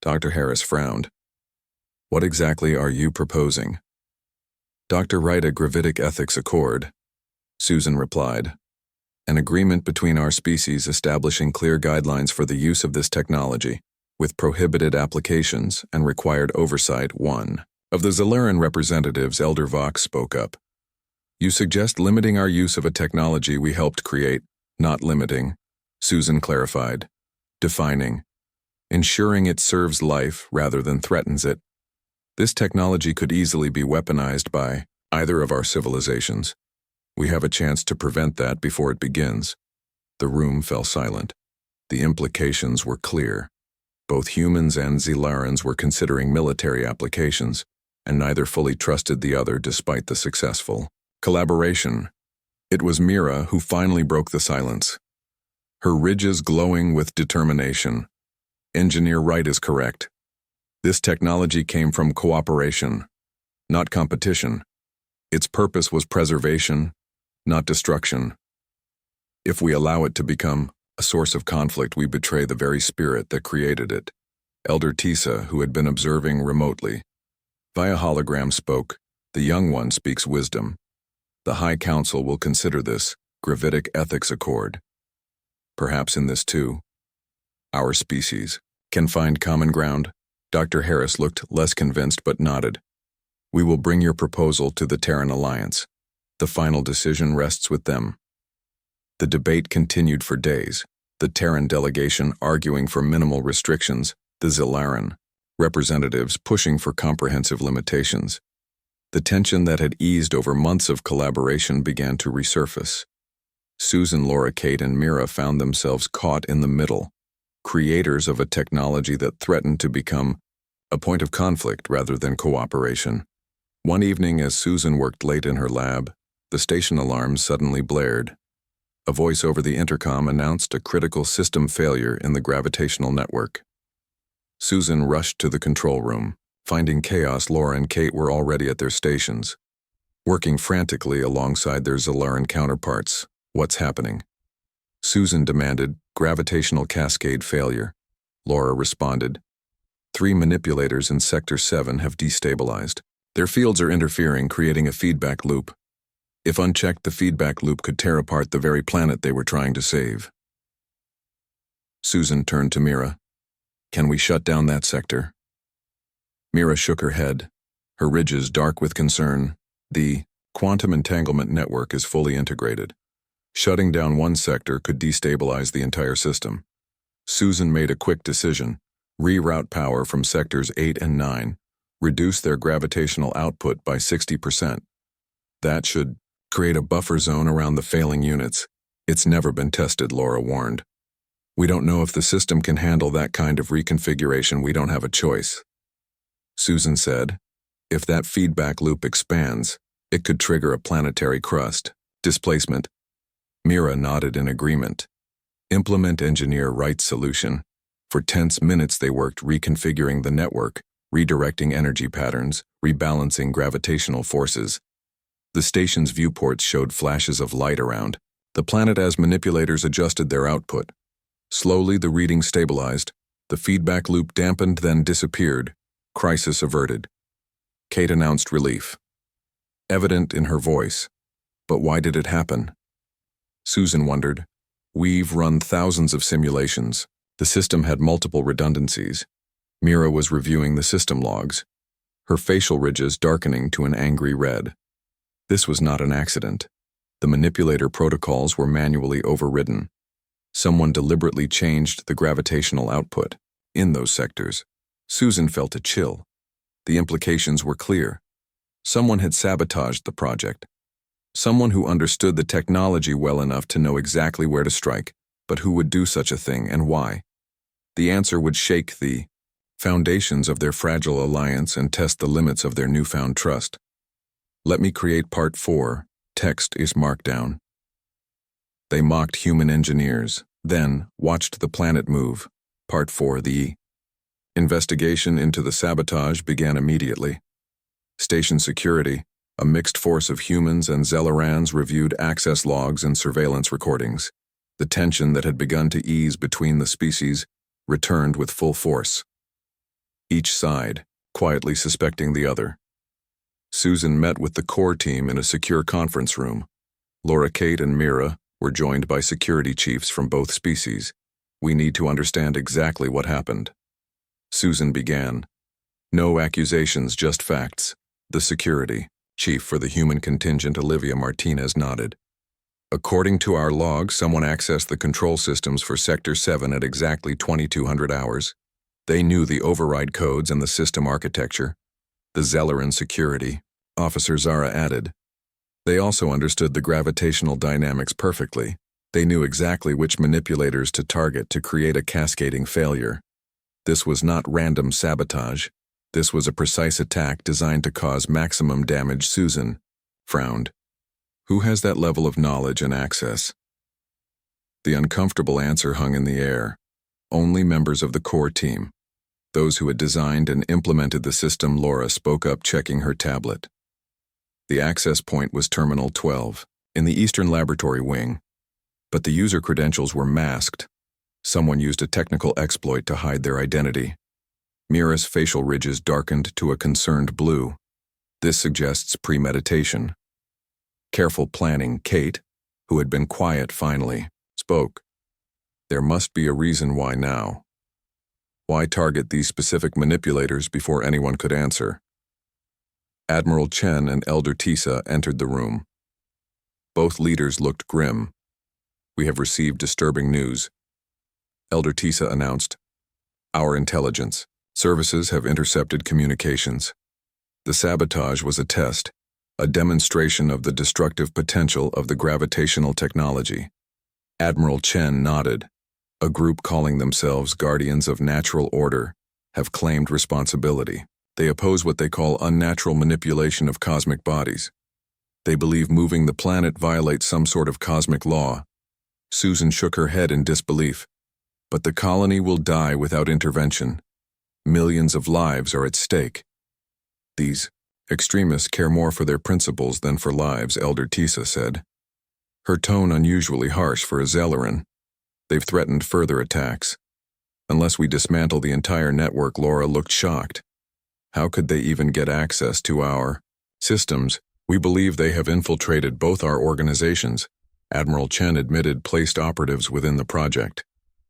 Dr. Harris frowned. What exactly are you proposing? Dr. Write a gravitic ethics accord, Susan replied. An agreement between our species establishing clear guidelines for the use of this technology, with prohibited applications and required oversight. One of the Zelaran representatives, Elder Vox, spoke up. You suggest limiting our use of a technology we helped create, not limiting, Susan clarified. Defining. Ensuring it serves life rather than threatens it. This technology could easily be weaponized by either of our civilizations. We have a chance to prevent that before it begins. The room fell silent. The implications were clear. Both humans and Zelarans were considering military applications, and neither fully trusted the other despite the successful collaboration. It was Mira who finally broke the silence. Her ridges glowing with determination. Engineer Wright is correct. This technology came from cooperation, not competition. Its purpose was preservation, not destruction. If we allow it to become a source of conflict, we betray the very spirit that created it. Elder Tisa, who had been observing remotely, via hologram spoke. The young one speaks wisdom. The High Council will consider this gravitic ethics accord. Perhaps in this too, our species can find common ground. Dr. Harris looked less convinced but nodded. We will bring your proposal to the Terran Alliance. The final decision rests with them. The debate continued for days, the Terran delegation arguing for minimal restrictions, the Zelaran representatives pushing for comprehensive limitations. The tension that had eased over months of collaboration began to resurface. Susan, Laura, Kate, and Mira found themselves caught in the middle, creators of a technology that threatened to become a point of conflict rather than cooperation. One evening, as Susan worked late in her lab, the station alarm suddenly blared. A voice over the intercom announced a critical system failure in the gravitational network. Susan rushed to the control room. Finding chaos, Laura and Kate were already at their stations, working frantically alongside their Zelaran counterparts. What's happening? Susan demanded. Gravitational cascade failure. Laura responded. 3 manipulators in Sector 7 have destabilized. Their fields are interfering, creating a feedback loop. If unchecked, the feedback loop could tear apart the very planet they were trying to save. Susan turned to Mira. Can we shut down that sector? Mira shook her head, her ridges dark with concern. The quantum entanglement network is fully integrated. Shutting down one sector could destabilize the entire system. Susan made a quick decision. Reroute power from sectors 8 and 9. Reduce their gravitational output by 60%. That should create a buffer zone around the failing units. It's never been tested, Laura warned. We don't know if the system can handle that kind of reconfiguration. We don't have a choice. Susan said, if that feedback loop expands, it could trigger a planetary crust displacement. Mira nodded in agreement. Implement Engineer Wright's solution. For tense minutes they worked reconfiguring the network, redirecting energy patterns, rebalancing gravitational forces. The station's viewports showed flashes of light around the planet as manipulators adjusted their output. Slowly the reading stabilized. The feedback loop dampened, then disappeared. Crisis averted. Kate announced relief, evident in her voice. But why did it happen? Susan wondered. We've run thousands of simulations. The system had multiple redundancies. Mira was reviewing the system logs, her facial ridges darkening to an angry red. This was not an accident. The manipulator protocols were manually overridden. Someone deliberately changed the gravitational output in those sectors. Susan felt a chill. The implications were clear. Someone had sabotaged the project. Someone who understood the technology well enough to know exactly where to strike, but who would do such a thing and why. The answer would shake the foundations of their fragile alliance and test the limits of their newfound trust. Let me create Part 4. Text is marked down. They mocked human engineers, then watched the planet move. Part 4. The investigation into the sabotage began immediately. Station security, a mixed force of humans and Zelarans, reviewed access logs and surveillance recordings. The tension that had begun to ease between the species returned with full force. each side quietly suspecting the other. Susan met with the core team in a secure conference room. Laura, Kate, and Mira were joined by security chiefs from both species. We need to understand exactly what happened. Susan began. No accusations, just facts. The security chief for the human contingent, Olivia Martinez, nodded. According to our log, someone accessed the control systems for Sector 7 at exactly 2200 hours. They knew the override codes and the system architecture. The Zelleran security, Officer Zara added. They also understood the gravitational dynamics perfectly. They knew exactly which manipulators to target to create a cascading failure. This was not random sabotage. This was a precise attack designed to cause maximum damage. Susan frowned. Who has that level of knowledge and access? The uncomfortable answer hung in the air. Only members of the core team. Those who had designed and implemented the system. Laura spoke up, checking her tablet. The access point was Terminal 12, in the Eastern Laboratory Wing. But the user credentials were masked. Someone used a technical exploit to hide their identity. Mira's facial ridges darkened to a concerned blue. This suggests premeditation. Careful planning. Kate, who had been quiet, finally spoke. There must be a reason why now. Why target these specific manipulators before anyone could answer? Admiral Chen and Elder Tisa entered the room. Both leaders looked grim. We have received disturbing news. Elder Tisa announced. Our intelligence services have intercepted communications. The sabotage was a test, a demonstration of the destructive potential of the gravitational technology. Admiral Chen nodded. A group calling themselves Guardians of Natural Order have claimed responsibility. They oppose what they call unnatural manipulation of cosmic bodies. They believe moving the planet violates some sort of cosmic law. Susan shook her head in disbelief. But the colony will die without intervention. Millions of lives are at stake. These extremists care more for their principles than for lives, Elder Tisa said. Her tone unusually harsh for a Zelleran. They've threatened further attacks. Unless we dismantle the entire network. Laura looked shocked. How could they even get access to our systems? We believe they have infiltrated both our organizations. Admiral Chen admitted placed operatives within the project.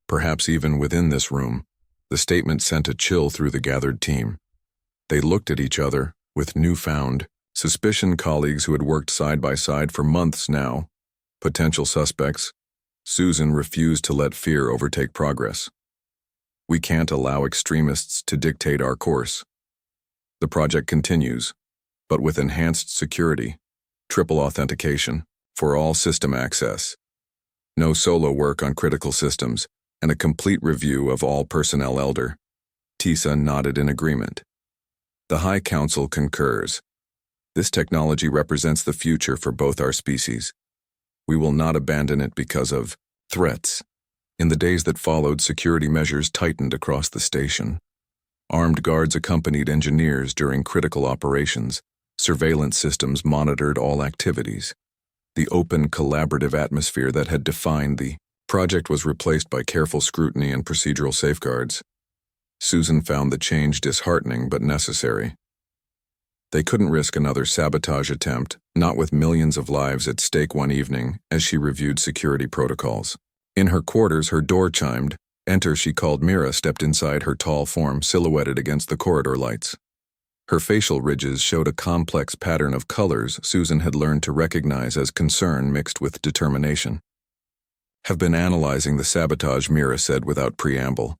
Perhaps even within this room. The statement sent a chill through the gathered team. They looked at each other with newfound suspicion. Colleagues who had worked side by side for months now. Potential suspects. Susan refused to let fear overtake progress. We can't allow extremists to dictate our course. The project continues, but with enhanced security, triple authentication for all system access. No solo work on critical systems, and a complete review of all personnel. Elder Tisa nodded in agreement. The High Council concurs. This technology represents the future for both our species. We will not abandon it because of threats. In the days that followed, security measures tightened across the station. Armed guards accompanied engineers during critical operations. Surveillance systems monitored all activities. The open, collaborative atmosphere that had defined the project was replaced by careful scrutiny and procedural safeguards. Susan found the change disheartening but necessary. They couldn't risk another sabotage attempt, not with millions of lives at stake. One evening, as she reviewed security protocols. In her quarters, her door chimed. Enter, she called. Mira stepped inside, her tall form silhouetted against the corridor lights. Her facial ridges showed a complex pattern of colors Susan had learned to recognize as concern mixed with determination. Have been analyzing the sabotage, Mira said without preamble.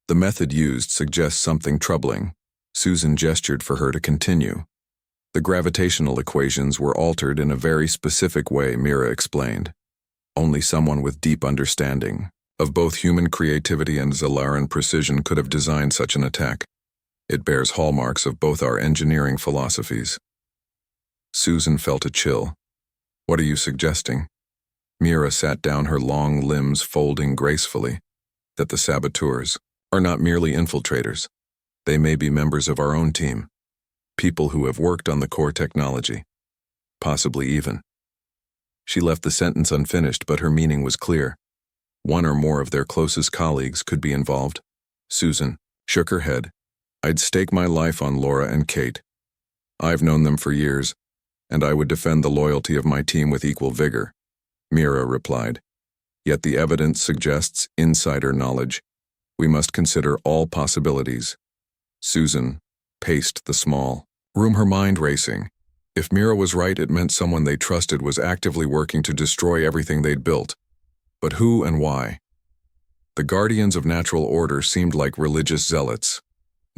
The method used suggests something troubling. Susan gestured for her to continue. The gravitational equations were altered in a very specific way, Mira explained. Only someone with deep understanding of both human creativity and Zelleran precision could have designed such an attack. It bears hallmarks of both our engineering philosophies. Susan felt a chill. What are you suggesting? Mira sat down, her long limbs folding gracefully. That the saboteurs are not merely infiltrators. They may be members of our own team. People who have worked on the core technology. Possibly even. She left the sentence unfinished, but her meaning was clear. One or more of their closest colleagues could be involved. Susan shook her head. I'd stake my life on Laura and Kate. I've known them for years, and I would defend the loyalty of my team with equal vigor, Mira replied. Yet the evidence suggests insider knowledge. We must consider all possibilities. Susan paced the small room, her mind racing. If Mira was right, it meant someone they trusted was actively working to destroy everything they'd built. But who and why? The guardians of natural order seemed like religious zealots,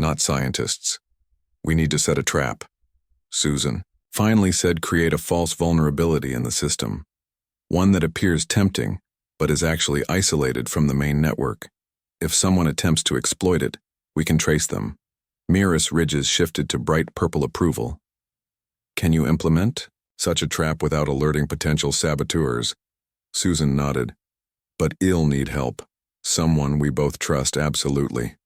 not scientists. We need to set a trap, Susan finally said. Create a false vulnerability in the system. One that appears tempting, but is actually isolated from the main network. If someone attempts to exploit it, we can trace them. Mira's ridges shifted to bright purple approval. Can you implement such a trap without alerting potential saboteurs? Susan nodded. But I'll need help. Someone we both trust absolutely.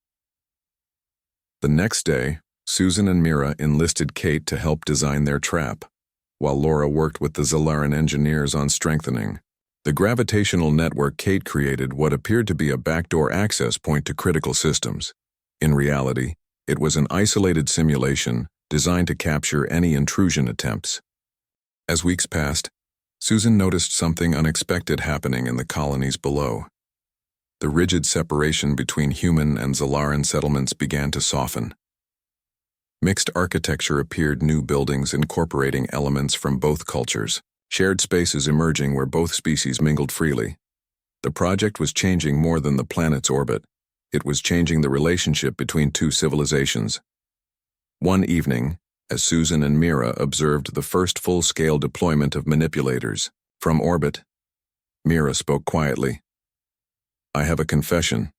The next day, Susan and Mira enlisted Kate to help design their trap, while Laura worked with the Zalaran engineers on strengthening the gravitational network. Kate created what appeared to be a backdoor access point to critical systems. In reality, it was an isolated simulation designed to capture any intrusion attempts. As weeks passed, Susan noticed something unexpected happening in the colonies below. The rigid separation between human and Zalaran settlements began to soften. Mixed architecture appeared, new buildings incorporating elements from both cultures, shared spaces emerging where both species mingled freely. The project was changing more than the planet's orbit. It was changing the relationship between two civilizations. One evening, as Susan and Mira observed the first full-scale deployment of manipulators from orbit, Mira spoke quietly. I have a confession.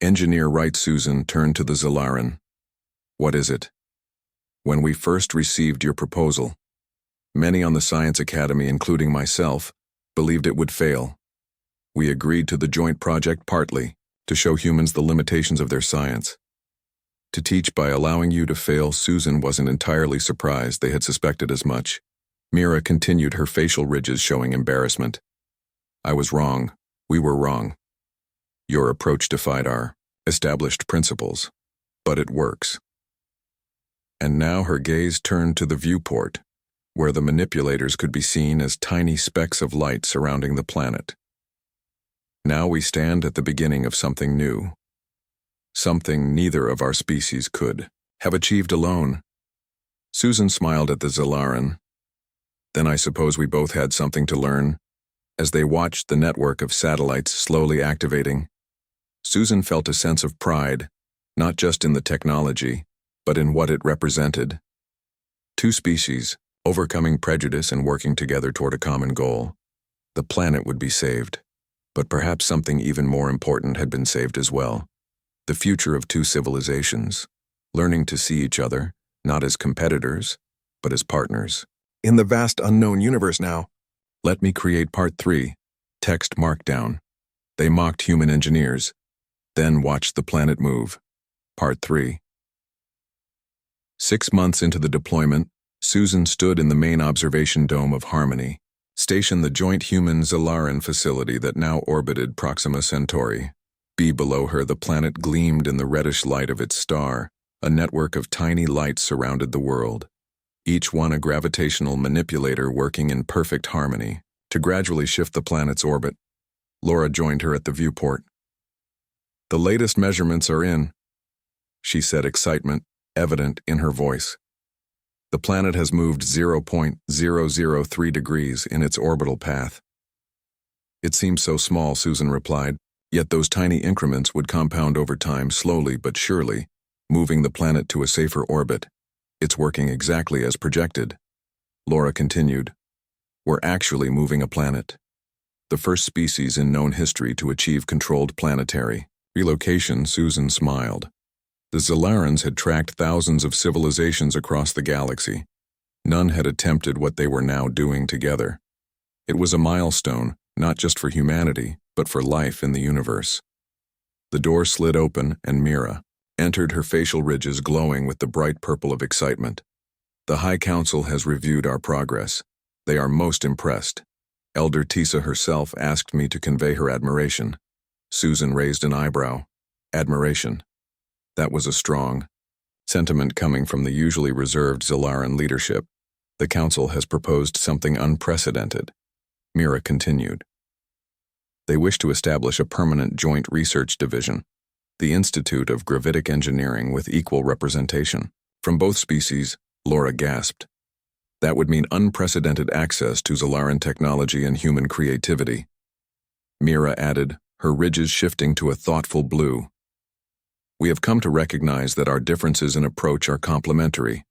Engineer Wright. Susan turned to the Zalaran. What is it? When we first received your proposal, many on the Science Academy, including myself, believed it would fail. We agreed to the joint project partly to show humans the limitations of their science. To teach by allowing you to fail. Susan wasn't entirely surprised. They had suspected as much. Mira continued, her facial ridges showing embarrassment. I was wrong. We were wrong. Your approach defied our established principles, but it works. And now her gaze turned to the viewport, where the manipulators could be seen as tiny specks of light surrounding the planet. Now we stand at the beginning of something new. Something neither of our species could have achieved alone. Susan smiled at the Zalaran. Then I suppose we both had something to learn. As they watched the network of satellites slowly activating, Susan felt a sense of pride, not just in the technology, but in what it represented. Two species, overcoming prejudice and working together toward a common goal. The planet would be saved. But perhaps something even more important had been saved as well. The future of two civilizations, learning to see each other, not as competitors, but as partners. In the vast unknown universe now. Let me create Part 3, text markdown. They mocked human engineers, then watched the planet move. Part 3. 6 months into the deployment, Susan stood in the main observation dome of Harmony, stationed the joint human-Zalaran facility that now orbited Proxima Centauri. Below her, the planet gleamed in the reddish light of its star. A network of tiny lights surrounded the world, each one a gravitational manipulator working in perfect harmony to gradually shift the planet's orbit. Laura joined her at the viewport. The latest measurements are in, she said, excitement evident in her voice. The planet has moved 0.003 degrees in its orbital path. It seems so small, Susan replied, yet those tiny increments would compound over time, slowly but surely, moving the planet to a safer orbit. It's working exactly as projected. Laura continued. We're actually moving a planet. The first species in known history to achieve controlled planetary relocation. Susan smiled. The Zalarans had tracked thousands of civilizations across the galaxy. None had attempted what they were now doing together. It was a milestone, not just for humanity, but for life in the universe. The door slid open, and Mira entered, her facial ridges glowing with the bright purple of excitement. The High Council has reviewed our progress. They are most impressed. Elder Tisa herself asked me to convey her admiration. Susan raised an eyebrow. Admiration. That was a strong, Sentiment coming from the usually reserved Zelaran leadership. The Council has proposed something unprecedented. Mira continued. They wish to establish a permanent joint research division, the Institute of Gravitic Engineering, with equal representation. From both species, Laura gasped. That would mean unprecedented access to Zelaran technology and human creativity. Mira added, her ridges shifting to a thoughtful blue. We have come to recognize that our differences in approach are complementary,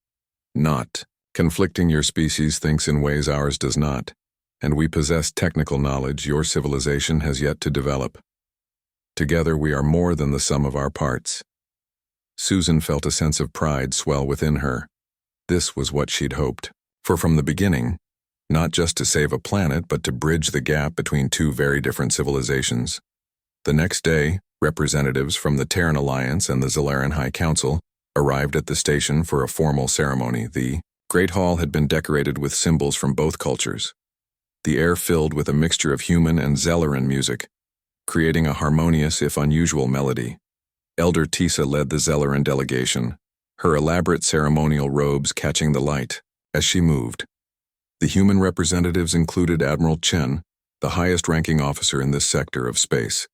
not conflicting. Your species thinks in ways ours does not, and we possess technical knowledge your civilization has yet to develop. Together we are more than the sum of our parts. Susan felt a sense of pride swell within her. This was what she'd hoped. For from the beginning, not just to save a planet, but to bridge the gap between two very different civilizations. The next day, representatives from the Terran Alliance and the Zelaran High Council arrived at the station for a formal ceremony. The Great Hall had been decorated with symbols from both cultures. The air filled with a mixture of human and Zelaran music, creating a harmonious if unusual melody. Elder Tisa led the Zelaran delegation, her elaborate ceremonial robes catching the light as she moved. The human representatives included Admiral Chen, the highest-ranking officer in this sector of space.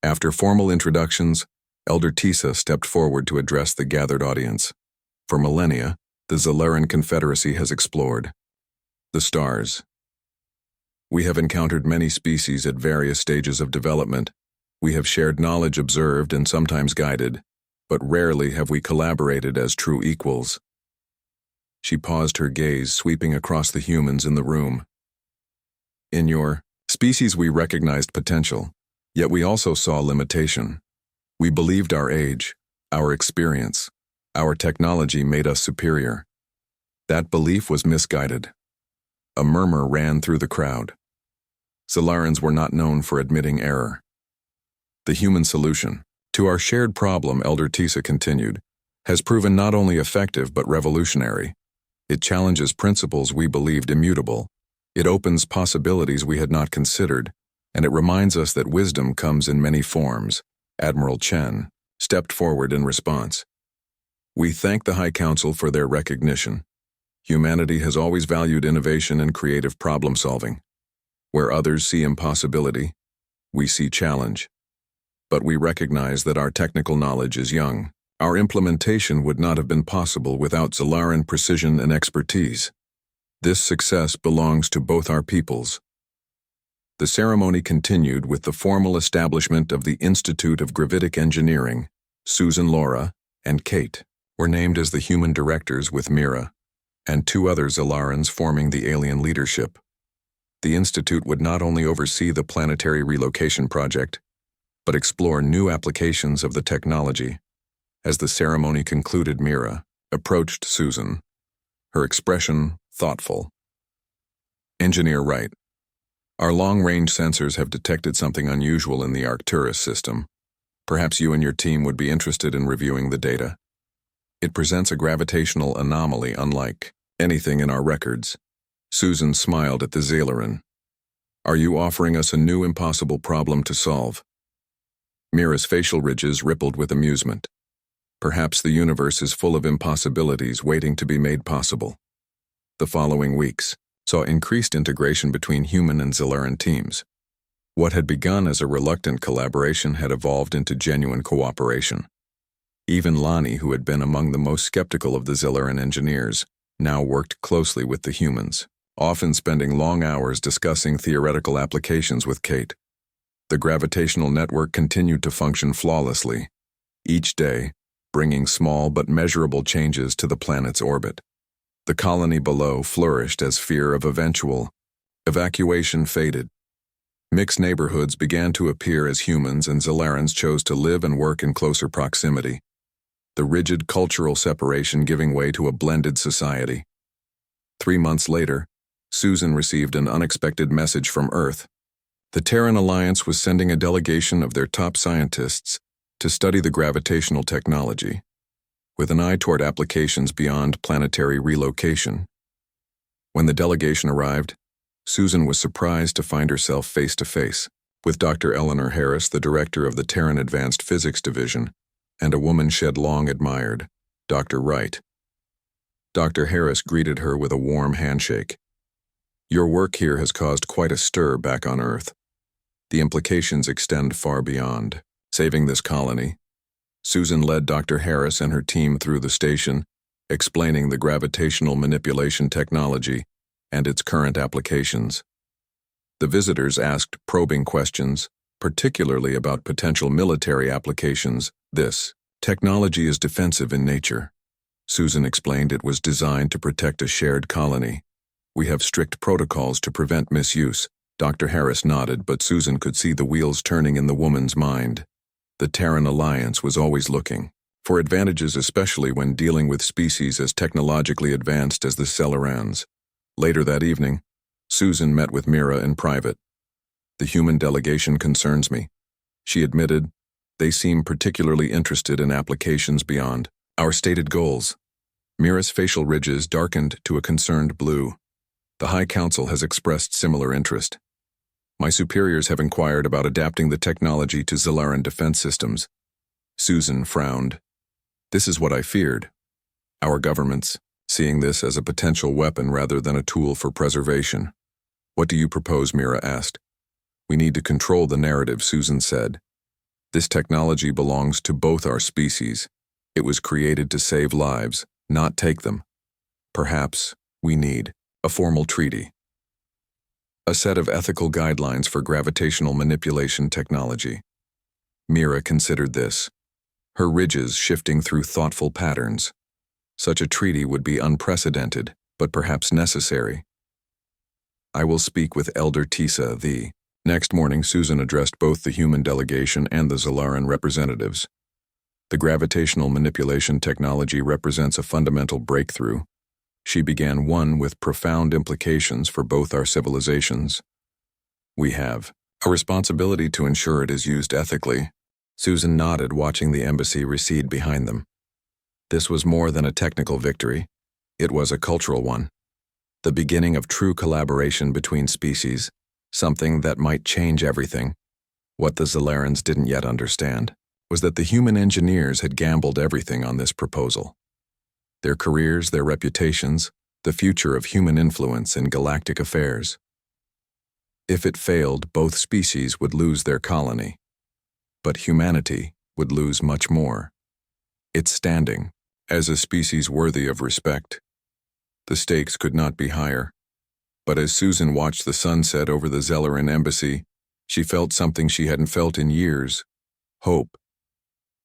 After formal introductions, Elder Tisa stepped forward to address the gathered audience. For millennia, the Zelaran Confederacy has explored the stars. We have encountered many species at various stages of development. We have shared knowledge observed and sometimes guided, but rarely have we collaborated as true equals. She paused, her gaze sweeping across the humans in the room. In your species we recognized potential, yet we also saw limitation. We believed our age, our experience, our technology made us superior. That belief was misguided. A murmur ran through the crowd. Zelarans were not known for admitting error. The human solution to our shared problem, Elder Tisa continued, has proven not only effective but revolutionary. It challenges principles we believed immutable. It opens possibilities we had not considered, and it reminds us that wisdom comes in many forms. Admiral Chen stepped forward in response. We thank the High Council for their recognition. Humanity has always valued innovation and creative problem-solving. Where others see impossibility, we see challenge. But we recognize that our technical knowledge is young. Our implementation would not have been possible without Zelaran precision and expertise. This success belongs to both our peoples. The ceremony continued with the formal establishment of the Institute of Gravitic Engineering. Susan, Laura, and Kate were named as the human directors, with Mira and two other Zelarans forming the alien leadership. The Institute would not only oversee the planetary relocation project, but explore new applications of the technology. As the ceremony concluded, Mira approached Susan, her expression thoughtful. Engineer Wright, our long-range sensors have detected something unusual in the Arcturus system. Perhaps you and your team would be interested in reviewing the data. It presents a gravitational anomaly unlike anything in our records. Susan smiled at the Zelaran. Are you offering us a new impossible problem to solve? Mira's facial ridges rippled with amusement. Perhaps the universe is full of impossibilities waiting to be made possible. The following weeks saw increased integration between human and Zelaran teams. What had begun as a reluctant collaboration had evolved into genuine cooperation. Even Lonnie, who had been among the most skeptical of the Zelaran engineers, now worked closely with the humans, often spending long hours discussing theoretical applications with Kate. The gravitational network continued to function flawlessly, each day bringing small but measurable changes to the planet's orbit. The colony below flourished as fear of eventual evacuation faded. Mixed neighborhoods began to appear as humans and Zelarans chose to live and work in closer proximity, the rigid cultural separation giving way to a blended society. 3 months later, Susan received an unexpected message from Earth. The Terran Alliance was sending a delegation of their top scientists to study the gravitational technology, with an eye toward applications beyond planetary relocation. When the delegation arrived, Susan was surprised to find herself face-to-face with Dr. Eleanor Harris, the director of the Terran Advanced Physics Division, and a woman shed long admired, Dr. Wright. Dr. Harris greeted her with a warm handshake. Your work here has caused quite a stir back on Earth. The implications extend far beyond saving this colony. Susan led Dr. Harris and her team through the station, explaining the gravitational manipulation technology and its current applications. The visitors asked probing questions, particularly about potential military applications. This technology is defensive in nature. Susan explained it was designed to protect a shared colony. We have strict protocols to prevent misuse. Dr. Harris nodded, but Susan could see the wheels turning in the woman's mind. The Terran Alliance was always looking for advantages, especially when dealing with species as technologically advanced as the Cellarans. Later that evening, Susan met with Mira in private. The human delegation concerns me, she admitted. They seem particularly interested in applications beyond our stated goals. Mira's facial ridges darkened to a concerned blue. The High Council has expressed similar interest. My superiors have inquired about adapting the technology to Zelaran defense systems. Susan frowned. This is what I feared. Our governments, seeing this as a potential weapon rather than a tool for preservation. What do you propose? Mira asked. We need to control the narrative, Susan said. This technology belongs to both our species. It was created to save lives, not take them. Perhaps we need a formal treaty. A set of ethical guidelines for gravitational manipulation technology. Mira considered this, her ridges shifting through thoughtful patterns. Such a treaty would be unprecedented, but perhaps necessary. I will speak with Elder Tisa. The next morning, Susan addressed both the human delegation and the Zelaran representatives. The gravitational manipulation technology represents a fundamental breakthrough. She began one with profound implications for both our civilizations. We have a responsibility to ensure it is used ethically. Susan nodded, watching the embassy recede behind them. This was more than a technical victory. It was a cultural one. The beginning of true collaboration between species, something that might change everything. What the Zelarans didn't yet understand was that the human engineers had gambled everything on this proposal. Their careers, their reputations, the future of human influence in galactic affairs. If it failed, both species would lose their colony. But humanity would lose much more. Its standing as a species worthy of respect. The stakes could not be higher. But as Susan watched the sunset over the Zelaran embassy, she felt something she hadn't felt in years. Hope.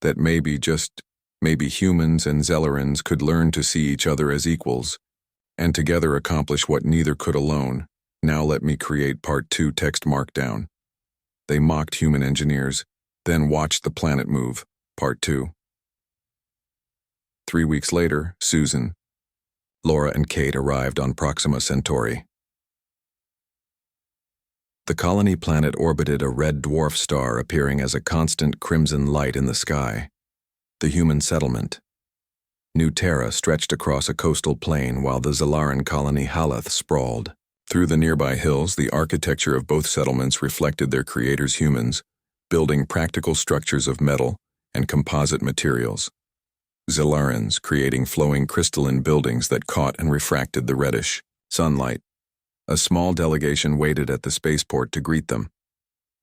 That maybe, just maybe, humans and Zelarans could learn to see each other as equals, and together accomplish what neither could alone. Now let me create Part 2 text markdown. They mocked human engineers, then watched the planet move. Part 2. 3 weeks later, Susan, Laura and Kate arrived on Proxima Centauri. The colony planet orbited a red dwarf star, appearing as a constant crimson light in the sky. The human settlement. New Terra stretched across a coastal plain while the Zelaran colony Halath sprawled. Through the nearby hills, the architecture of both settlements reflected their creators, humans, building practical structures of metal and composite materials. Zelarans creating flowing crystalline buildings that caught and refracted the reddish sunlight. A small delegation waited at the spaceport to greet them.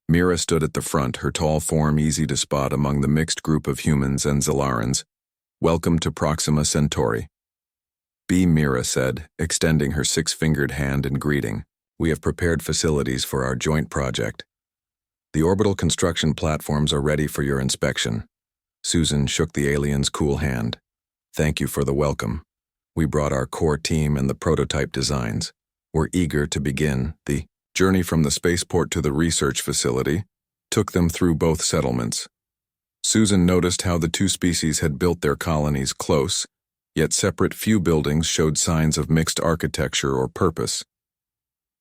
Mira stood at the front, her tall form easy to spot among the mixed group of humans and Zelarans. Welcome to Proxima Centauri. B. Mira said, extending her six-fingered hand in greeting. We have prepared facilities for our joint project. The orbital construction platforms are ready for your inspection. Susan shook the alien's cool hand. Thank you for the welcome. We brought our core team and the prototype designs. We're eager to begin. The journey from the spaceport to the research facility took them through both settlements. Susan noticed how the two species had built their colonies close, yet separate. Few buildings showed signs of mixed architecture or purpose.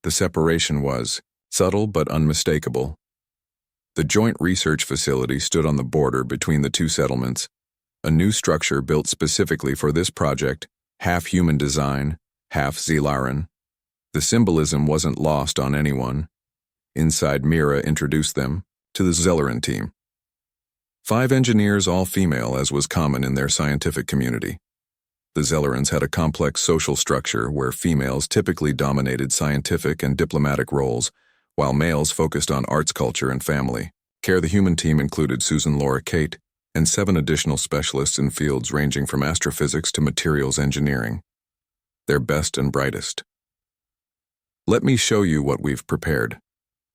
The separation was subtle but unmistakable. The joint research facility stood on the border between the two settlements, a new structure built specifically for this project, half human design, half Zelaran. The symbolism wasn't lost on anyone. Inside, Mira introduced them to the Zelaran team. 5 engineers, all female, as was common in their scientific community. The Zellerans had a complex social structure where females typically dominated scientific and diplomatic roles, while males focused on arts, culture, and family. The human team included Susan, Laura, Kate, and 7 additional specialists in fields ranging from astrophysics to materials engineering. Their best and brightest. "Let me show you what we've prepared,"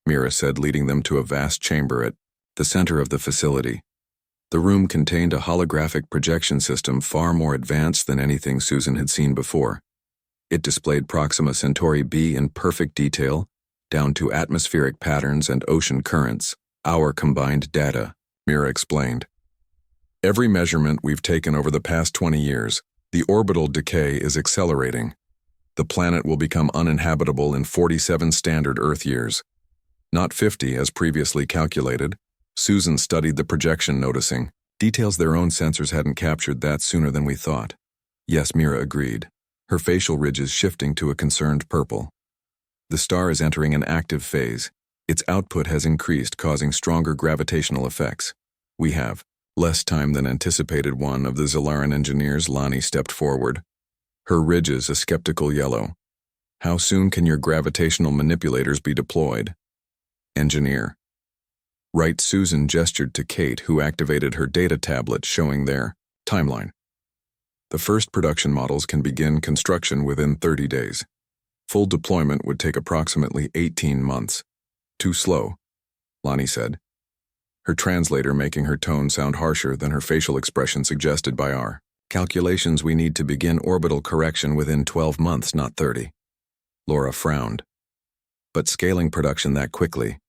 Mira said, leading them to a vast chamber at the center of the facility. The room contained a holographic projection system far more advanced than anything Susan had seen before. It displayed Proxima Centauri b in perfect detail, down to atmospheric patterns and ocean currents. "Our combined data," Mira explained. "Every measurement we've taken over the past 20 years, the orbital decay is accelerating. The planet will become uninhabitable in 47 standard Earth years. Not 50 as previously calculated." Susan studied the projection, noticing details their own sensors hadn't captured that sooner than we thought. "Yes," Mira agreed, her facial ridges shifting to a concerned purple. "The star is entering an active phase. Its output has increased, causing stronger gravitational effects. We have less time than anticipated." One of the Zellaran engineers, Lonnie, stepped forward, her ridges a skeptical yellow. "How soon can your gravitational manipulators be deployed?" "Engineer." Right. Susan gestured to Kate, who activated her data tablet showing their timeline. "The first production models can begin construction within 30 days. Full deployment would take approximately 18 months. Too slow," Lonnie said, her translator making her tone sound harsher than her facial expression suggested. "By our calculations, we need to begin orbital correction within 12 months, not 30. Laura frowned. "But scaling production that quickly?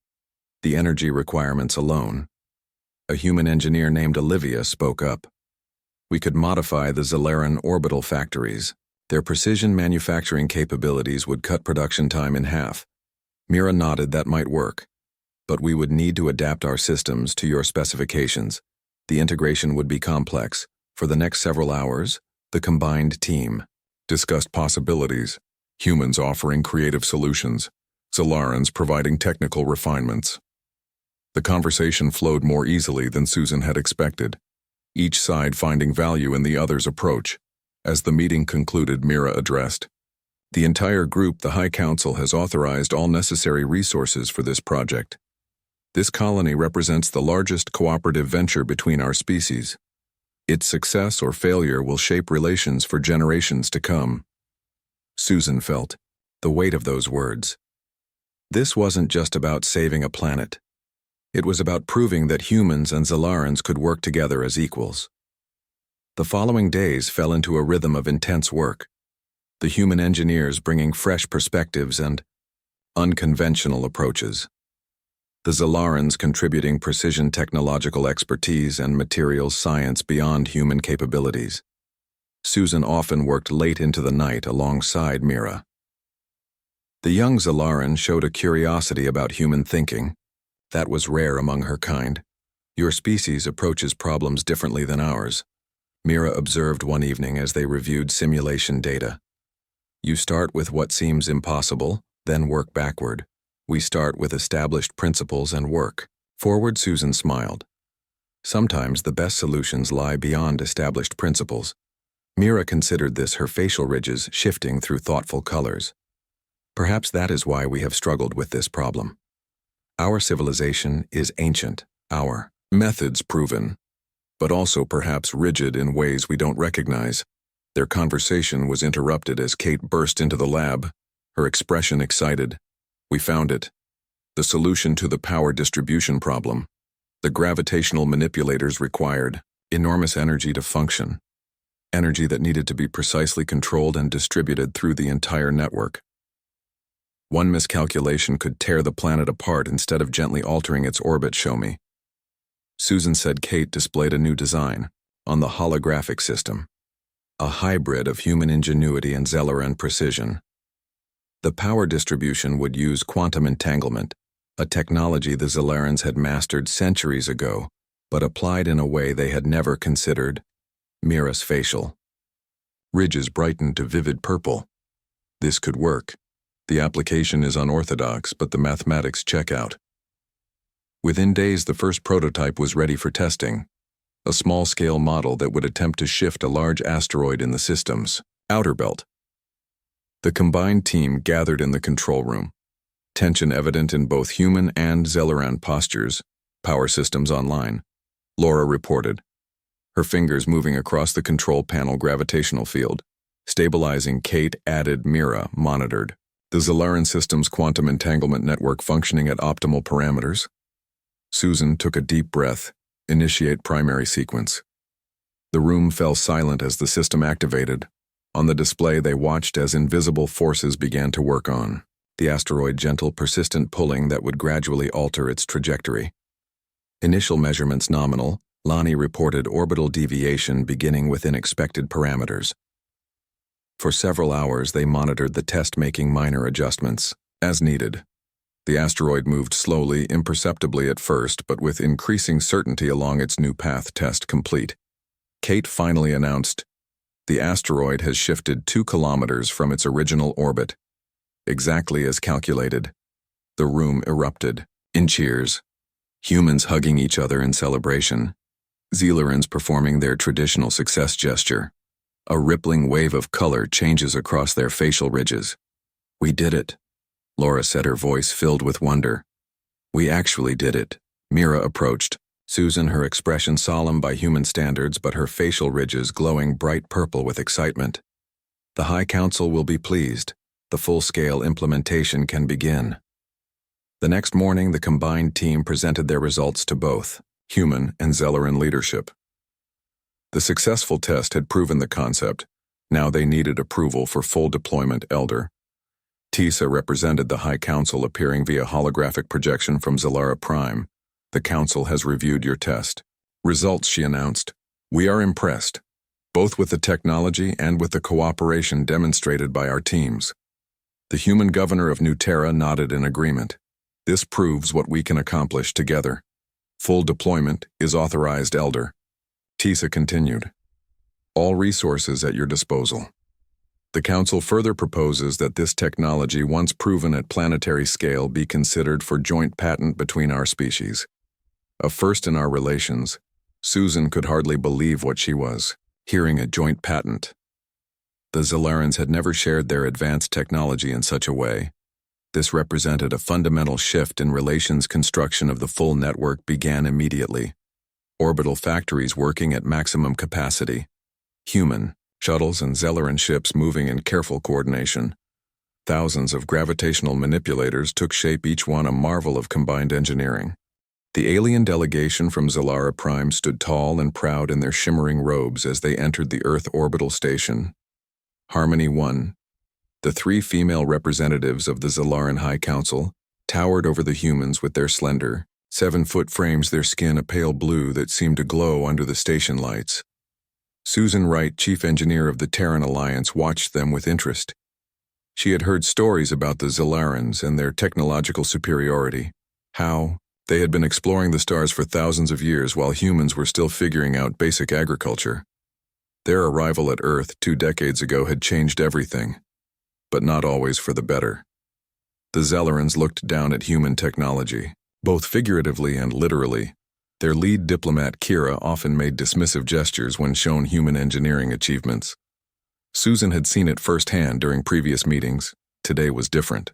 The energy requirements alone." A human engineer named Olivia spoke up. "We could modify the Zellaran orbital factories. Their precision manufacturing capabilities would cut production time in half." Mira nodded. "That might work. But we would need to adapt our systems to your specifications. The integration would be complex." For the next several hours, the combined team discussed possibilities, humans offering creative solutions, Zellarans providing technical refinements. The conversation flowed more easily than Susan had expected, each side finding value in the other's approach. As the meeting concluded, Mira addressed the entire group. "The High Council has authorized all necessary resources for this project. This colony represents the largest cooperative venture between our species. Its success or failure will shape relations for generations to come." Susan felt the weight of those words. This wasn't just about saving a planet. It was about proving that humans and Zellarans could work together as equals. The following days fell into a rhythm of intense work, the human engineers bringing fresh perspectives and unconventional approaches, the Zellarans contributing precision technological expertise and materials science beyond human capabilities. Susan often worked late into the night alongside Mira. The young Zellaran showed a curiosity about human thinking. That was rare among her kind. "Your species approaches problems differently than ours," Mira observed one evening as they reviewed simulation data. "You start with what seems impossible, then work backward. We start with established principles and work forward." Susan smiled. "Sometimes the best solutions lie beyond established principles." Mira considered this, her facial ridges shifting through thoughtful colors. "Perhaps that is why we have struggled with this problem. Our civilization is ancient, our methods proven, but also perhaps rigid in ways we don't recognize." Their conversation was interrupted as Kate burst into the lab, her expression excited. "We found it. The solution to the power distribution problem. The gravitational manipulators required enormous energy to function. Energy that needed to be precisely controlled and distributed through the entire network. One miscalculation could tear the planet apart instead of gently altering its orbit. Show me." Susan said. Kate displayed a new design on the holographic system, a hybrid of human ingenuity and Zellaran precision. The power distribution would use quantum entanglement, a technology the Zellarans had mastered centuries ago, but applied in a way they had never considered. Mira's facial ridges brightened to vivid purple. "This could work. The application is unorthodox, but the mathematics check out." Within days, the first prototype was ready for testing, a small-scale model that would attempt to shift a large asteroid in the system's outer belt. The combined team gathered in the control room, tension evident in both human and Zelleran postures, power systems online. Laura reported, her fingers moving across the control panel gravitational field. Stabilizing Kate added Mira, monitored. The Zelleran system's quantum entanglement network functioning at optimal parameters. Susan took a deep breath. Initiate primary sequence. The room fell silent as the system activated. On the display, they watched as invisible forces began to work on the asteroid, gentle, persistent pulling that would gradually alter its trajectory. Initial measurements nominal. Lonnie reported orbital deviation beginning within expected parameters. For several hours, they monitored the test, making minor adjustments as needed. The asteroid moved slowly, imperceptibly at first, but with increasing certainty along its new path. Test complete. Kate finally announced, the asteroid has shifted 2 kilometers from its original orbit. Exactly as calculated. The room erupted in cheers. Humans hugging each other in celebration. Zellerans performing their traditional success gesture. A rippling wave of color changes across their facial ridges. We did it, Laura said, her voice filled with wonder. We actually did it. Mira approached. Susan, her expression solemn by human standards, but her facial ridges glowing bright purple with excitement. The High Council will be pleased. The full-scale implementation can begin. The next morning, the combined team presented their results to both human and Zelleran leadership. The successful test had proven the concept. Now they needed approval for full deployment. Elder Tisa represented the High Council, appearing via holographic projection from Zellara Prime. The Council has reviewed your test. Results, she announced. We are impressed, both with the technology and with the cooperation demonstrated by our teams. The human governor of New Terra nodded in agreement. This proves what we can accomplish together. Full deployment is authorized, Elder. Tisa continued. All resources at your disposal. The Council further proposes that this technology, once proven at planetary scale, be considered for joint patent between our species. A first in our relations. Susan could hardly believe what she was hearing, a joint patent. The Zellerans had never shared their advanced technology in such a way. This represented a fundamental shift in relations. Construction of the full network began immediately. Orbital factories working at maximum capacity. Human shuttles and Zelleran ships moving in careful coordination. Thousands of gravitational manipulators took shape, each one a marvel of combined engineering. The alien delegation from Zellara Prime stood tall and proud in their shimmering robes as they entered the Earth orbital station. Harmony 1. The 3 female representatives of the Zellaran High Council towered over the humans with their slender, 7-foot frames, their skin a pale blue that seemed to glow under the station lights. Susan Wright, chief engineer of the Terran Alliance, watched them with interest. She had heard stories about the Zellarans and their technological superiority, how they had been exploring the stars for thousands of years while humans were still figuring out basic agriculture. Their arrival at Earth 2 decades ago had changed everything, but not always for the better. The Zellerans looked down at human technology, both figuratively and literally. Their lead diplomat, Kira, often made dismissive gestures when shown human engineering achievements. Susan had seen it firsthand during previous meetings. Today was different.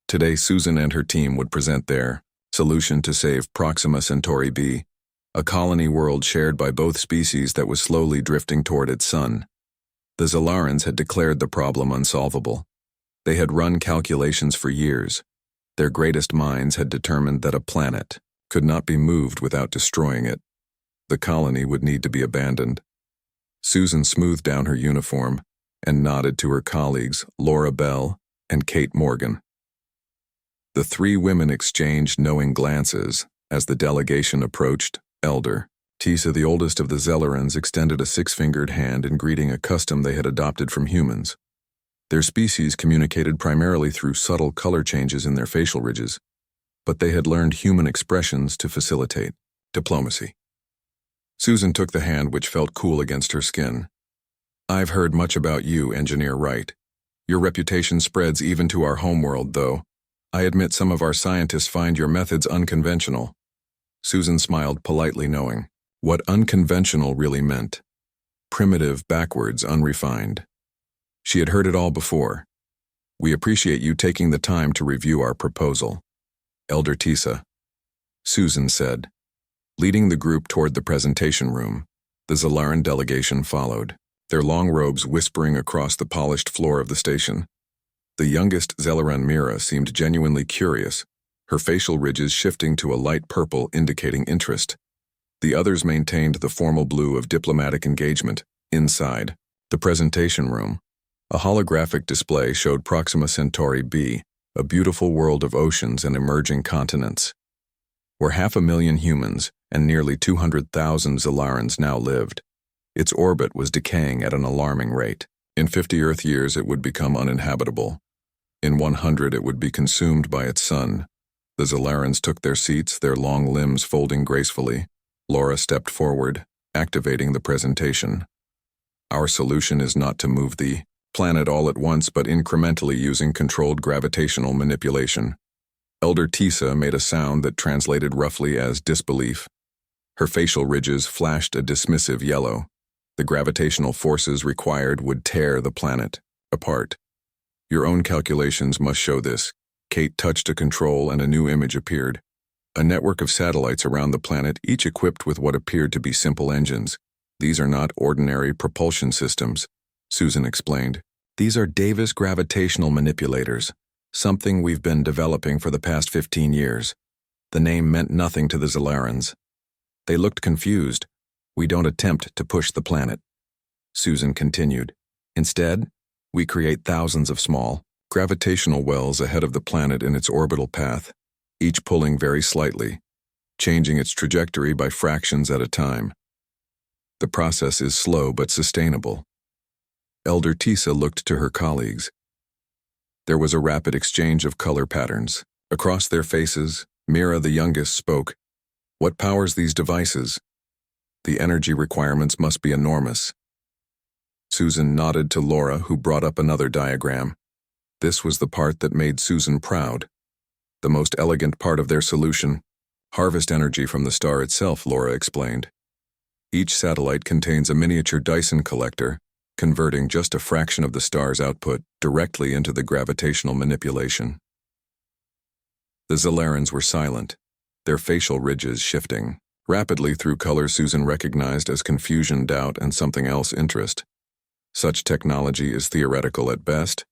Today, Susan and her team would present their solution to save Proxima Centauri b, a colony world shared by both species that was slowly drifting toward its sun. The Zellarans had declared the problem unsolvable. They had run calculations for years. Their greatest minds had determined that a planet could not be moved without destroying it. The colony would need to be abandoned. Susan smoothed down her uniform and nodded to her colleagues, Laura Bell and Kate Morgan. The 3 women exchanged knowing glances as the delegation approached. Elder Tisa, the oldest of the Zellerans, extended a 6-fingered hand in greeting, a custom they had adopted from humans. Their species communicated primarily through subtle color changes in their facial ridges, but they had learned human expressions to facilitate diplomacy. Susan took the hand, which felt cool against her skin. I've heard much about you, Engineer Wright. Your reputation spreads even to our homeworld, though. I admit some of our scientists find your methods unconventional. Susan smiled politely, knowing what unconventional really meant. Primitive, backwards, unrefined. She had heard it all before. We appreciate you taking the time to review our proposal. Elder Tisa, Susan said. Leading the group toward the presentation room, the Zelaran delegation followed, their long robes whispering across the polished floor of the station. The youngest Zelaran, Mira, seemed genuinely curious, her facial ridges shifting to a light purple indicating interest. The others maintained the formal blue of diplomatic engagement. Inside the presentation room, a holographic display showed Proxima Centauri b, a beautiful world of oceans and emerging continents, where 500,000 humans and nearly 200,000 Zelarans now lived. Its orbit was decaying at an alarming rate. In 50 Earth years it would become uninhabitable. In 100 it would be consumed by its sun. The Zelarans took their seats, their long limbs folding gracefully. Laura stepped forward, activating the presentation. Our solution is not to move the planet all at once, but incrementally using controlled gravitational manipulation. Elder Tisa made a sound that translated roughly as disbelief. Her facial ridges flashed a dismissive yellow. The gravitational forces required would tear the planet apart. Your own calculations must show this. Kate touched a control and a new image appeared. A network of satellites around the planet, each equipped with what appeared to be simple engines. These are not ordinary propulsion systems, Susan explained. These are Davis gravitational manipulators, something we've been developing for the past 15 years. The name meant nothing to the Zelarans. They looked confused. We don't attempt to push the planet, Susan continued. Instead, we create thousands of small, gravitational wells ahead of the planet in its orbital path, each pulling very slightly, changing its trajectory by fractions at a time. The process is slow but sustainable. Elder Tisa looked to her colleagues. There was a rapid exchange of color patterns. Across their faces, Mira, the youngest, spoke. What powers these devices? The energy requirements must be enormous. Susan nodded to Laura, who brought up another diagram. This was the part that made Susan proud. The most elegant part of their solution. Harvest energy from the star itself, Laura explained. Each satellite contains a miniature Dyson collector, converting just a fraction of the star's output directly into the gravitational manipulation. The Zelarans were silent, their facial ridges shifting. Rapidly through color Susan recognized as confusion, doubt, and something else interest. Such technology is theoretical at best,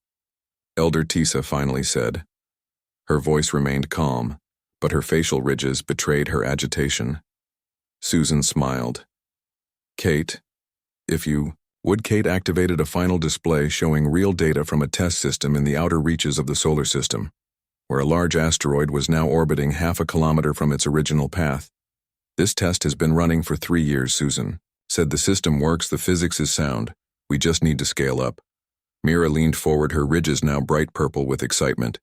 Elder Tisa finally said. Her voice remained calm, but her facial ridges betrayed her agitation. Susan smiled. Kate, if you would. Kate activated a final display showing real data from a test system in the outer reaches of the solar system, where a large asteroid was now orbiting 0.5 kilometer from its original path. This test has been running for 3 years, Susan said. The system works, the physics is sound. We just need to scale up. Mira leaned forward, her ridges now bright purple with excitement.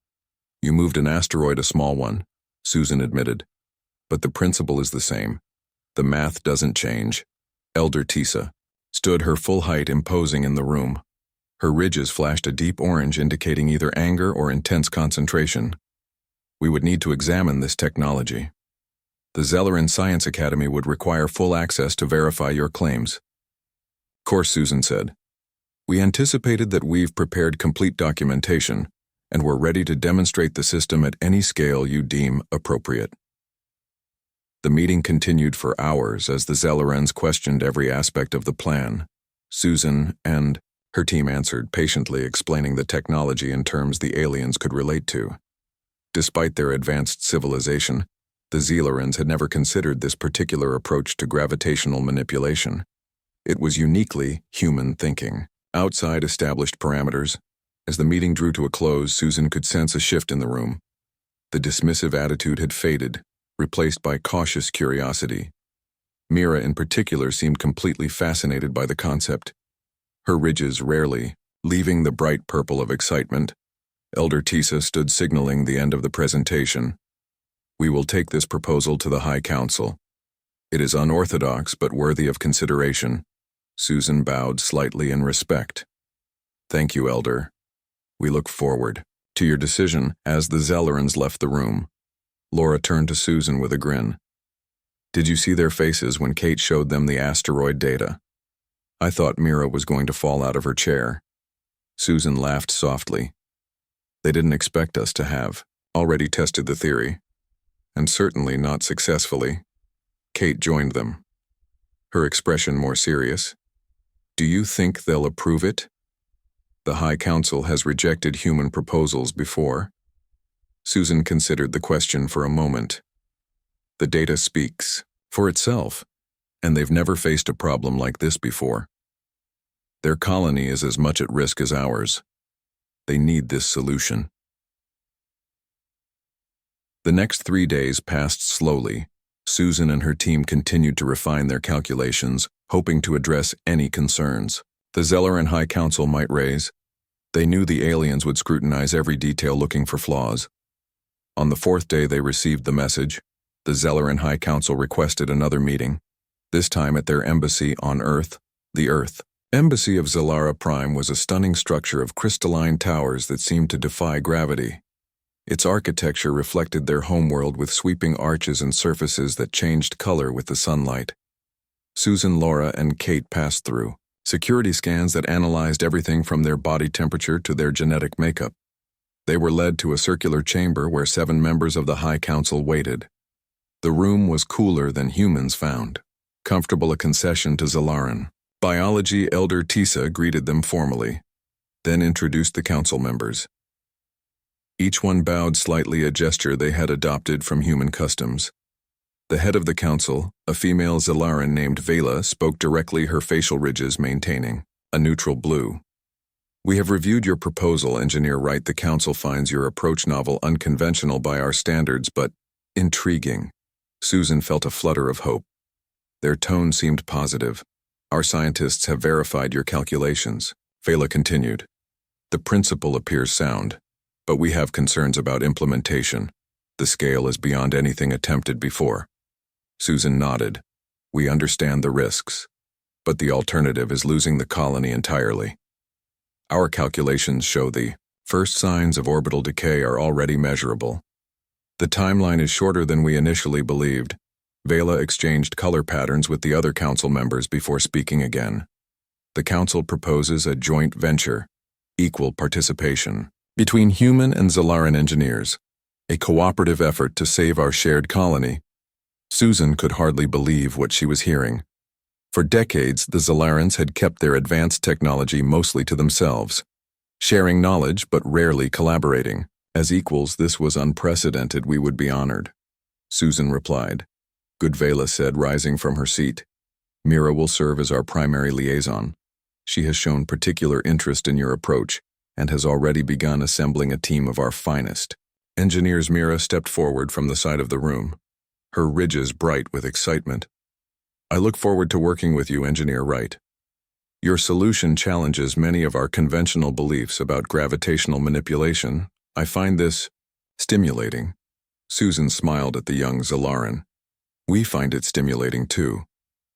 You moved an asteroid, a small one, Susan admitted. But the principle is the same. The math doesn't change. Elder Tisa stood her full height, imposing in the room. Her ridges flashed a deep orange, indicating either anger or intense concentration. We would need to examine this technology. The Zelaran Science Academy would require full access to verify your claims. Of course, Susan said. We anticipated that we've prepared complete documentation, and we're ready to demonstrate the system at any scale you deem appropriate. The meeting continued for hours as the Zelarans questioned every aspect of the plan. Susan and her team answered patiently, explaining the technology in terms the aliens could relate to. Despite their advanced civilization, the Zelarans had never considered this particular approach to gravitational manipulation. It was uniquely human thinking, outside established parameters. As the meeting drew to a close, Susan could sense a shift in the room. The dismissive attitude had faded, replaced by cautious curiosity. Mira in particular seemed completely fascinated by the concept. Her ridges rarely leaving the bright purple of excitement. Elder Tisa stood signaling the end of the presentation. We will take this proposal to the High Council. It is unorthodox but worthy of consideration. Susan bowed slightly in respect. Thank you, Elder. We look forward to your decision. As the Zelarans left the room, Laura turned to Susan with a grin. Did you see their faces when Kate showed them the asteroid data? I thought Mira was going to fall out of her chair. Susan laughed softly. They didn't expect us to have already tested the theory, and certainly not successfully. Kate joined them, her expression more serious. Do you think they'll approve it? The High Council has rejected human proposals before. Susan considered the question for a moment. The data speaks for itself, and they've never faced a problem like this before. Their colony is as much at risk as ours. They need this solution. The next 3 days passed slowly. Susan and her team continued to refine their calculations, hoping to address any concerns the Zelleran High Council might raise. They knew the aliens would scrutinize every detail looking for flaws. On the 4th day they received the message. The Zelleran High Council requested another meeting, this time at their embassy on Earth. The Earth Embassy of Zellara Prime was a stunning structure of crystalline towers that seemed to defy gravity. Its architecture reflected their homeworld with sweeping arches and surfaces that changed color with the sunlight. Susan, Laura, and Kate passed through security scans that analyzed everything from their body temperature to their genetic makeup. They were led to a circular chamber where 7 members of the High Council waited. The room was cooler than humans found, comfortable a concession to Zellaran. Biology Elder Tisa greeted them formally, then introduced the council members. Each one bowed slightly, a gesture they had adopted from human customs. The head of the council, a female Zellaran named Vela, spoke directly, her facial ridges maintaining a neutral blue. We have reviewed your proposal, Engineer Wright. The council finds your approach novel, unconventional by our standards, but intriguing. Susan felt a flutter of hope. Their tone seemed positive. Our scientists have verified your calculations, Vela continued. The principle appears sound, but we have concerns about implementation. The scale is beyond anything attempted before. Susan nodded. We understand the risks, but the alternative is losing the colony entirely. Our calculations show the first signs of orbital decay are already measurable. The timeline is shorter than we initially believed. Vela exchanged color patterns with the other council members before speaking again. The council proposes a joint venture, equal participation, between human and Zellaran engineers, a cooperative effort to save our shared colony. Susan could hardly believe what she was hearing. For decades, the Zellarans had kept their advanced technology mostly to themselves, sharing knowledge but rarely collaborating. As equals, this was unprecedented. We would be honored. Susan replied. Good, Vela said, rising from her seat. Mira will serve as our primary liaison. She has shown particular interest in your approach and has already begun assembling a team of our finest. Engineers. Mira stepped forward from the side of the room, her ridges bright with excitement. I look forward to working with you, Engineer Wright. Your solution challenges many of our conventional beliefs about gravitational manipulation. I find this stimulating. Susan smiled at the young Zellaran. We find it stimulating too.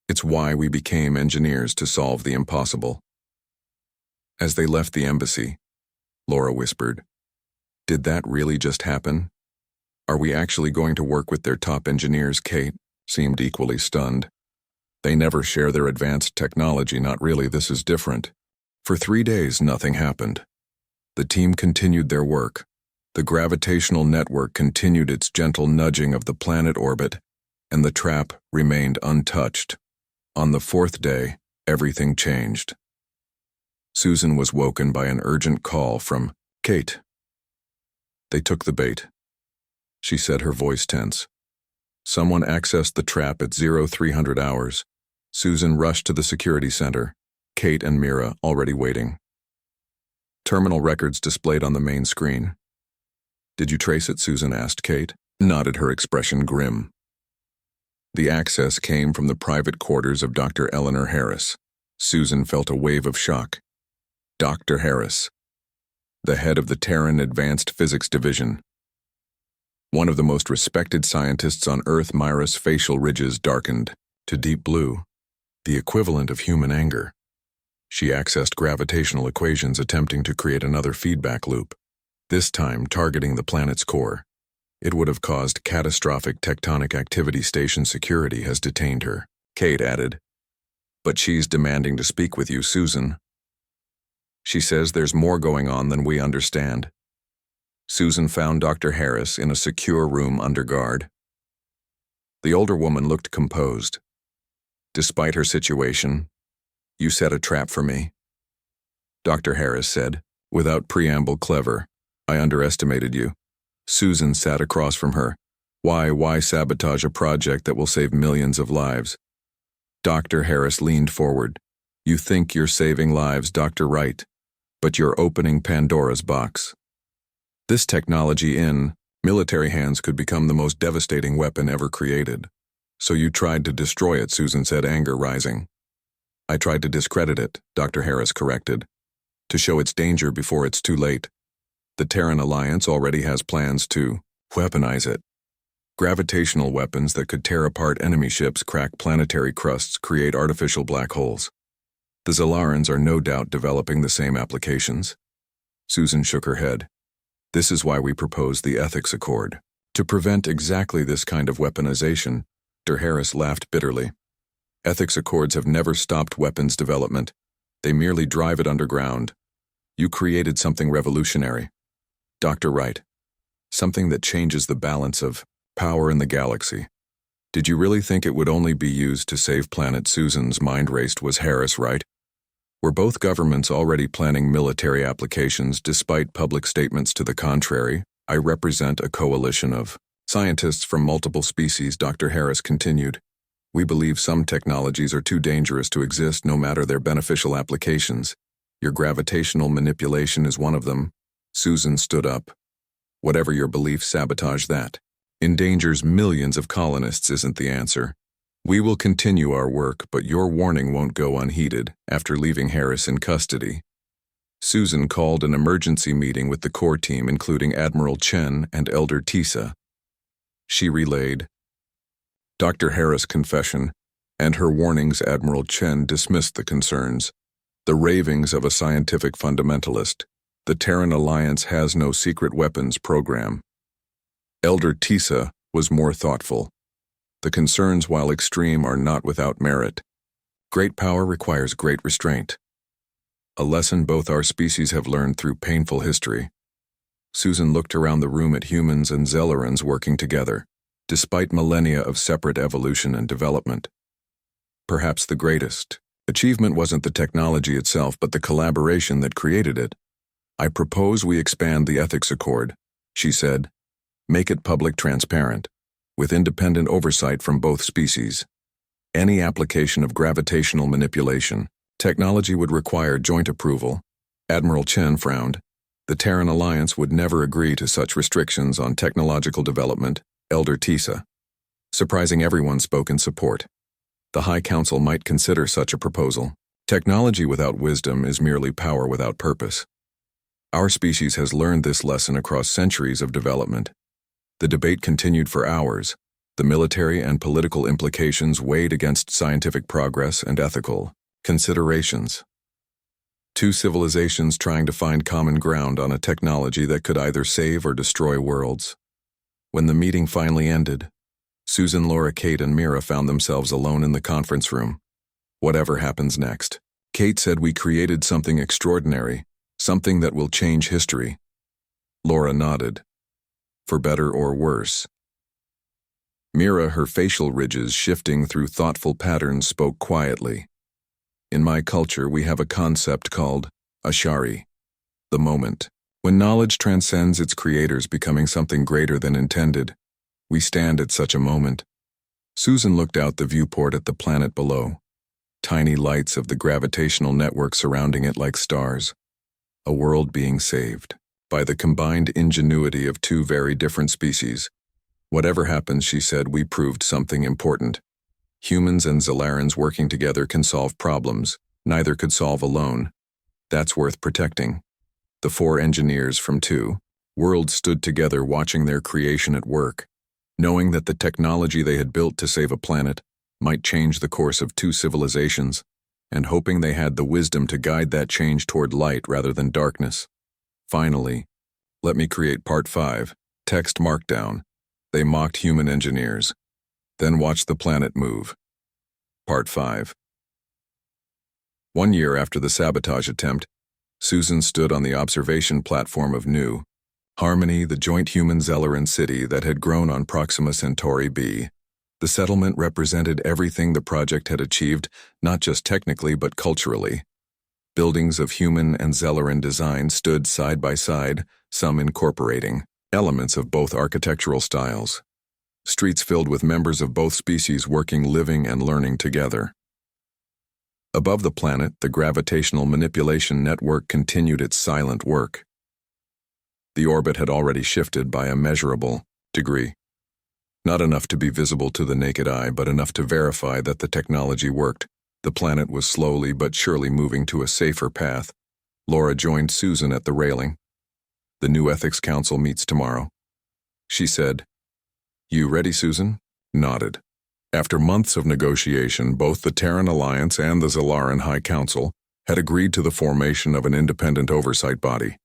It's why we became engineers, to solve the impossible. As they left the embassy, Laura whispered, Did that really just happen? Are we actually going to work with their top engineers? Kate seemed equally stunned. They never share their advanced technology. Not really, this is different. For 3 days, nothing happened. The team continued their work. The gravitational network continued its gentle nudging of the planet orbit, and the trap remained untouched. On the 4th day, everything changed. Susan was woken by an urgent call from Kate. They took the bait, she said, her voice tense. Someone accessed the trap at 0300 hours. Susan rushed to the security center, Kate and Mira already waiting. Terminal records displayed on the main screen. Did you trace it? Susan asked. Kate nodded, her expression grim. The access came from the private quarters of Dr. Eleanor Harris. Susan felt a wave of shock. Dr. Harris, the head of the Terran Advanced Physics Division. One of the most respected scientists on Earth. Myra's facial ridges darkened to deep blue, the equivalent of human anger. She accessed gravitational equations, attempting to create another feedback loop, this time targeting the planet's core. It would have caused catastrophic tectonic activity. Station security has detained her, Kate added. But she's demanding to speak with you, Susan. She says there's more going on than we understand. Susan found Dr. Harris in a secure room under guard. The older woman looked composed. Despite her situation, you set a trap for me. Dr. Harris said, without preamble. Clever. I underestimated you. Susan sat across from her. Why sabotage a project that will save millions of lives? Dr. Harris leaned forward. You think you're saving lives, Dr. Wright, but you're opening Pandora's box. This technology in military hands could become the most devastating weapon ever created. So you tried to destroy it, Susan said, anger rising. I tried to discredit it, Dr. Harris corrected, to show its danger before it's too late. The Terran Alliance already has plans to weaponize it. Gravitational weapons that could tear apart enemy ships, crack planetary crusts, create artificial black holes. The Zalarans are no doubt developing the same applications. Susan shook her head. This is why we proposed the Ethics Accord. To prevent exactly this kind of weaponization, Dr. Harris laughed bitterly. Ethics Accords have never stopped weapons development. They merely drive it underground. You created something revolutionary. Dr. Wright. Something that changes the balance of power in the galaxy. Did you really think it would only be used to save planet? Susan's mind raced. Was Harris right? Were both governments already planning military applications despite public statements to the contrary? I represent a coalition of scientists from multiple species, Dr. Harris continued. We believe some technologies are too dangerous to exist no matter their beneficial applications. Your gravitational manipulation is one of them. Susan stood up. Whatever your belief, sabotage that. Endangers millions of colonists isn't the answer. We will continue our work, but your warning won't go unheeded. After leaving Harris in custody, Susan called an emergency meeting with the core team, including Admiral Chen and Elder Tisa. She relayed Dr. Harris' confession and her warnings. Admiral Chen dismissed the concerns, the ravings of a scientific fundamentalist. The Terran Alliance has no secret weapons program. Elder Tisa was more thoughtful. The concerns, while extreme, are not without merit. Great power requires great restraint. A lesson both our species have learned through painful history. Susan looked around the room at humans and Zellarans working together, despite millennia of separate evolution and development. Perhaps the greatest achievement wasn't the technology itself, but the collaboration that created it. I propose we expand the Ethics Accord, she said. Make it public, transparent, with independent oversight from both species. Any application of gravitational manipulation technology would require joint approval. Admiral Chen frowned. The Terran Alliance would never agree to such restrictions on technological development. Elder Tisa. Surprising everyone spoke in support. The High Council might consider such a proposal. Technology without wisdom is merely power without purpose. Our species has learned this lesson across centuries of development. The debate continued for hours. The military and political implications weighed against scientific progress and ethical considerations. Two civilizations trying to find common ground on a technology that could either save or destroy worlds. When the meeting finally ended, Susan, Laura, Kate, and Mira found themselves alone in the conference room. Whatever happens next. Kate said, we created something extraordinary, something that will change history. Laura nodded. For better or worse. Mira, her facial ridges shifting through thoughtful patterns, spoke quietly. In my culture, we have a concept called Ashari, the moment, when knowledge transcends its creators, becoming something greater than intended. We stand at such a moment. Susan looked out the viewport at the planet below. Tiny lights of the gravitational network surrounding it like stars. A world being saved by the combined ingenuity of two very different species. Whatever happens, she said, we proved something important. Humans and Zalarans working together can solve problems neither could solve alone. That's worth protecting. The four engineers from two worlds stood together, watching their creation at work, knowing that the technology they had built to save a planet might change the course of two civilizations, and hoping they had the wisdom to guide that change toward light rather than darkness. Finally, let me create Part 5, Text Markdown. They mocked human engineers. Then watched the planet move. Part 5. 1 year after the sabotage attempt, Susan stood on the observation platform of New Harmony, the joint human-Zelleran city that had grown on Proxima Centauri b. The settlement represented everything the project had achieved, not just technically but culturally. Buildings of human and Zelleran design stood side by side, some incorporating elements of both architectural styles. Streets filled with members of both species working, living, and learning together. Above the planet, the gravitational manipulation network continued its silent work. The orbit had already shifted by a measurable degree. Not enough to be visible to the naked eye, but enough to verify that the technology worked. The planet was slowly but surely moving to a safer path. Laura joined Susan at the railing. "The new Ethics Council meets tomorrow," she said. "You ready, Susan?" Nodded. After months of negotiation, both the Terran Alliance and the Zelleran High Council had agreed to the formation of an independent oversight body.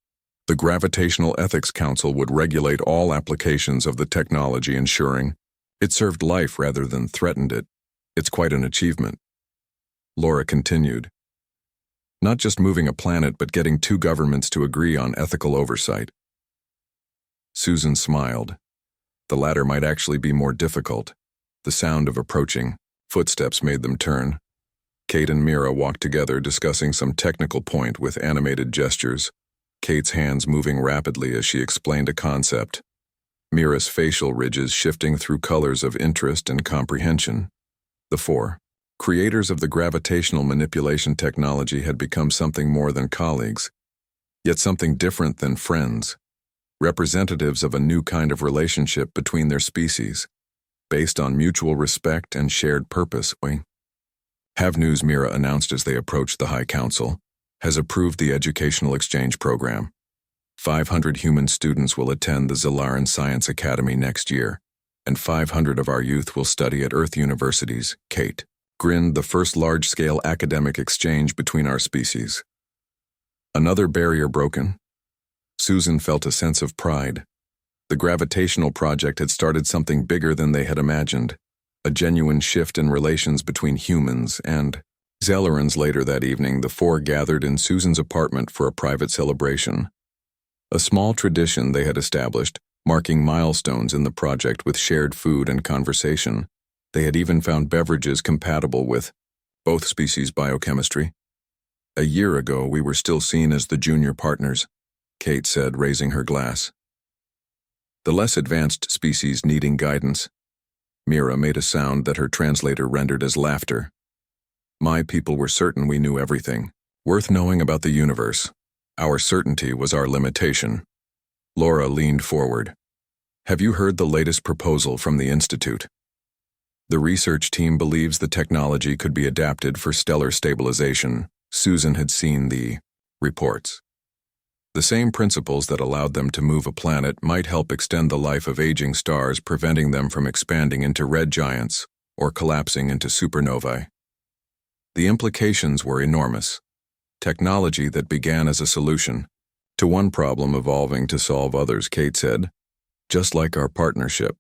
The Gravitational Ethics Council would regulate all applications of the technology, ensuring it served life rather than threatened it. It's quite an achievement. Laura continued. Not just moving a planet, but getting two governments to agree on ethical oversight. Susan smiled. The latter might actually be more difficult. The sound of approaching footsteps made them turn. Kate and Mira walked together, discussing some technical point with animated gestures. Kate's hands moving rapidly as she explained a concept. Mira's facial ridges shifting through colors of interest and comprehension. The four creators of the gravitational manipulation technology had become something more than colleagues, yet something different than friends, representatives of a new kind of relationship between their species, based on mutual respect and shared purpose. "Have news," Mira announced as they approached the High Council, "has approved the educational exchange program. 500 human students will attend the Zelleran Science Academy next year, and 500 of our youth will study at Earth universities." Kate grinned. "The first large-scale academic exchange between our species." Another barrier broken? Susan felt a sense of pride. The gravitational project had started something bigger than they had imagined, a genuine shift in relations between humans and Zellerans. Later that evening, the four gathered in Susan's apartment for a private celebration. A small tradition they had established, marking milestones in the project with shared food and conversation. They had even found beverages compatible with both species' biochemistry. "A year ago, we were still seen as the junior partners," Kate said, raising her glass. "The less advanced species needing guidance." Mira made a sound that her translator rendered as laughter. "My people were certain we knew everything worth knowing about the universe. Our certainty was our limitation." Laura leaned forward. "Have you heard the latest proposal from the Institute? The research team believes the technology could be adapted for stellar stabilization." Susan had seen the reports. "The same principles that allowed them to move a planet might help extend the life of aging stars, preventing them from expanding into red giants or collapsing into supernovae." The implications were enormous. Technology that began as a solution to one problem evolving to solve others, Kate said. "Just like our partnership."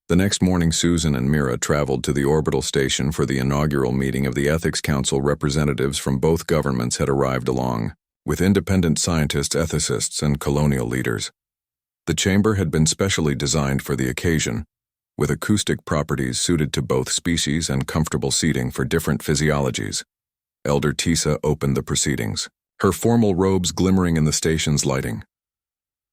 The next morning, Susan and Mira traveled to the orbital station for the inaugural meeting of the Ethics Council. Representatives from both governments had arrived along with independent scientists, ethicists, and colonial leaders. The chamber had been specially designed for the occasion, with acoustic properties suited to both species and comfortable seating for different physiologies. Elder Tisa opened the proceedings, her formal robes glimmering in the station's lighting.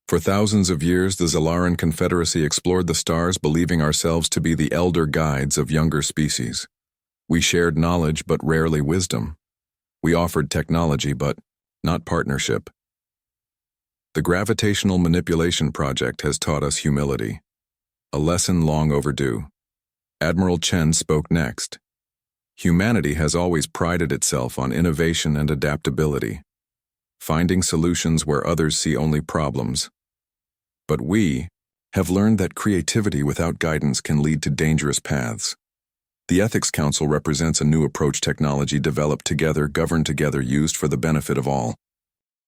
"For thousands of years, the Zelleran Confederacy explored the stars, believing ourselves to be the elder guides of younger species. We shared knowledge but rarely wisdom. We offered technology but not partnership. The gravitational manipulation project has taught us humility, a lesson long overdue." Admiral Chen spoke next. "Humanity has always prided itself on innovation and adaptability, finding solutions where others see only problems. But we have learned that creativity without guidance can lead to dangerous paths. The Ethics Council represents a new approach, technology developed together, governed together, used for the benefit of all.